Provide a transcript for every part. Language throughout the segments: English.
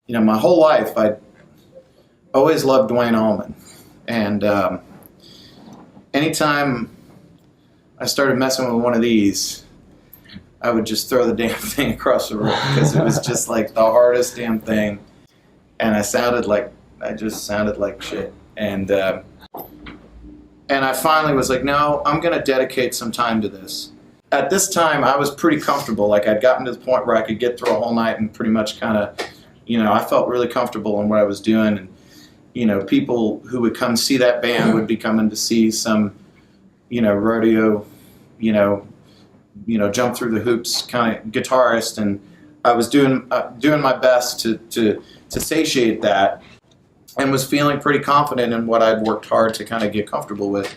My whole life I always loved Dwayne Allman, and anytime I started messing with one of these, I would just throw the damn thing across the room because it was just like the hardest damn thing, and I just sounded like shit. And I finally was like, no, I'm going to dedicate some time to this. At this time, I was pretty comfortable. Like, I'd gotten to the point where I could get through a whole night and pretty much kind of, I felt really comfortable in what I was doing. And, people who would come see that band would be coming to see some, rodeo, jump through the hoops kind of guitarist. And I was doing my best to satiate that, and was feeling pretty confident in what I'd worked hard to kind of get comfortable with.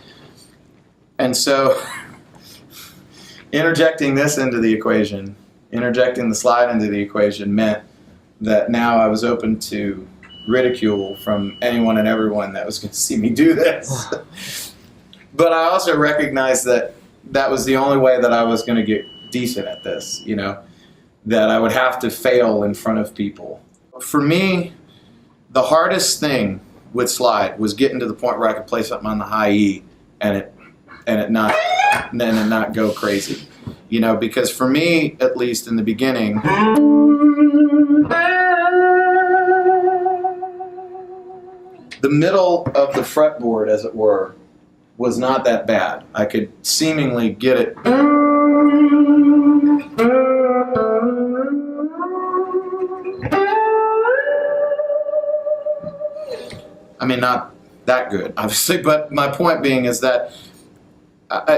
And so interjecting this into the equation, interjecting the slide into the equation, meant that now I was open to ridicule from anyone and everyone that was going to see me do this. But I also recognized that that was the only way that I was going to get decent at this, that I would have to fail in front of people. For me, the hardest thing with slide was getting to the point where I could play something on the high E and it not go crazy. Because for me, at least in the beginning, the middle of the fretboard, as it were, was not that bad. I could seemingly get it. I mean, not that good, obviously, but my point being is that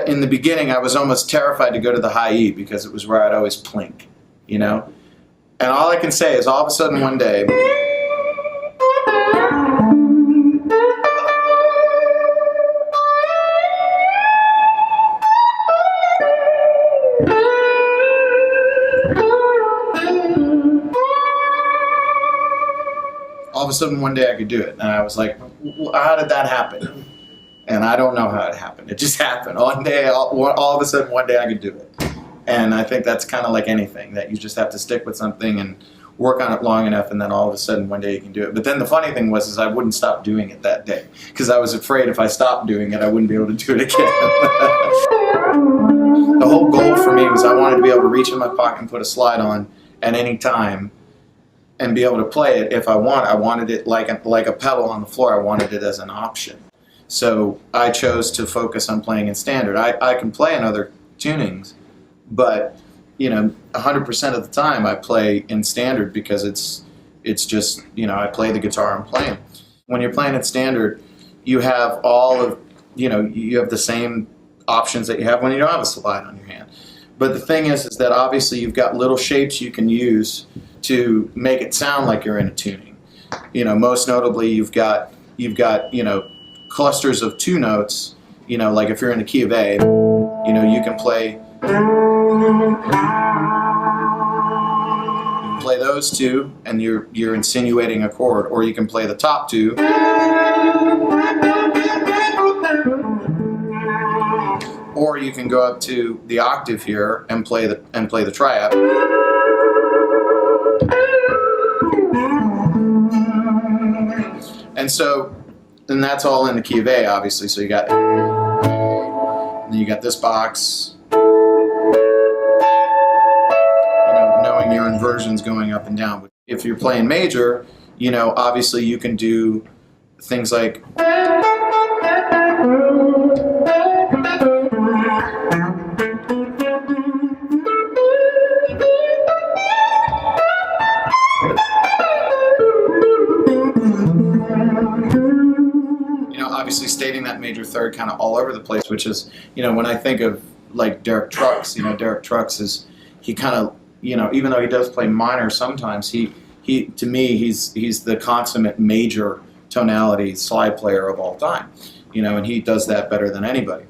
in the beginning, I was almost terrified to go to the high E because it was where I'd always plink, And all I can say is all of a sudden one day, I could do it. And I was like, how did that happen? And I don't know how it happened. It just happened. One day, all of a sudden, one day I could do it. And I think that's kind of like anything, that you just have to stick with something and work on it long enough, and then all of a sudden, one day you can do it. But then the funny thing was I wouldn't stop doing it that day, because I was afraid if I stopped doing it, I wouldn't be able to do it again. The whole goal for me was I wanted to be able to reach in my pocket and put a slide on at any time and be able to play it if I want. I wanted it like a pedal on the floor. I wanted it as an option. So I chose to focus on playing in standard. I can play in other tunings, but 100% of the time I play in standard because it's just, I play the guitar I'm playing. When you're playing in standard, you have you have the same options that you have when you don't have a slide on your hand. But the thing is that obviously you've got little shapes you can use to make it sound like you're in a tuning. Most notably you've got clusters of two notes, like if you're in the key of A, you can play those two and you're insinuating a chord, or you can play the top two, or you can go up to the octave here and play the triad. And that's all in the key of A, obviously. So you got this box, knowing your inversions going up and down. But if you're playing major, obviously you can do things like obviously stating that major third kind of all over the place, which is, when I think of like Derek Trucks, Derek Trucks is, he kind of, even though he does play minor sometimes, he to me, he's the consummate major tonality slide player of all time, and he does that better than anybody.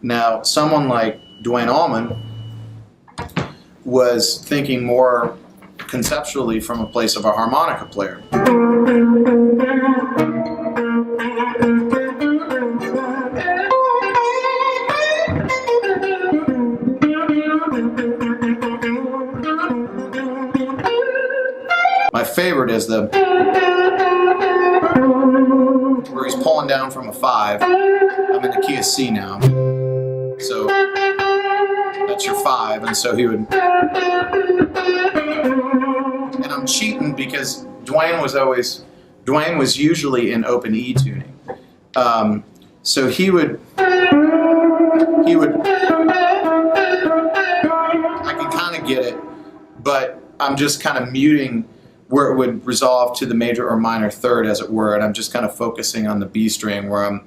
Now, someone like Dwayne Allman was thinking more conceptually from a place of a harmonica player. My favorite is the where he's pulling down from a 5. I'm in the key of C now. So that's your 5, and so he would, and I'm cheating because Dwayne was usually in open E tuning. So he would, I can kind of get it, but I'm just kind of muting where it would resolve to the major or minor third, as it were, and I'm just kind of focusing on the B string where I'm,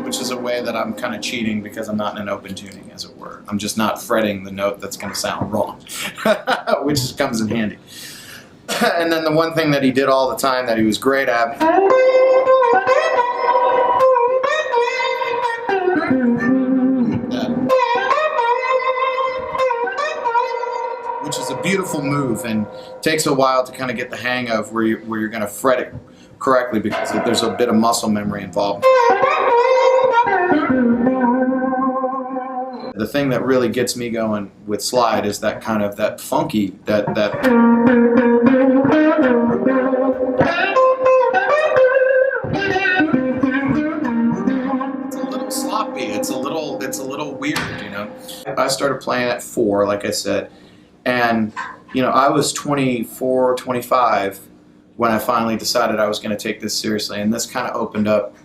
which is a way that I'm kind of cheating because I'm not in an open tuning, as it were. I'm just not fretting the note that's going to sound wrong, which just comes in handy. And then the one thing that he did all the time that he was great at, which is a beautiful move and takes a while to kind of get the hang of where you're going to fret it correctly because there's a bit of muscle memory involved. The thing that really gets me going with slide is that kind of that funky, that it's a little sloppy, it's a little weird, you know. I started playing at 4, like I said, and you know, I was 24, 25 when I finally decided I was going to take this seriously, and this kind of opened up,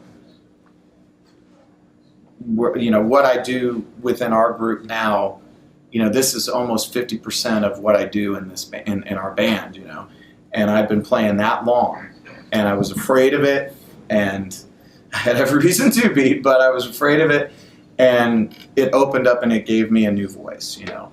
you know, what I do within our group now. You know, this is almost 50% of what I do in this in our band, you know, and I've been playing that long, and I was afraid of it, and I had every reason to be, but I was afraid of it, and it opened up and it gave me a new voice, you know.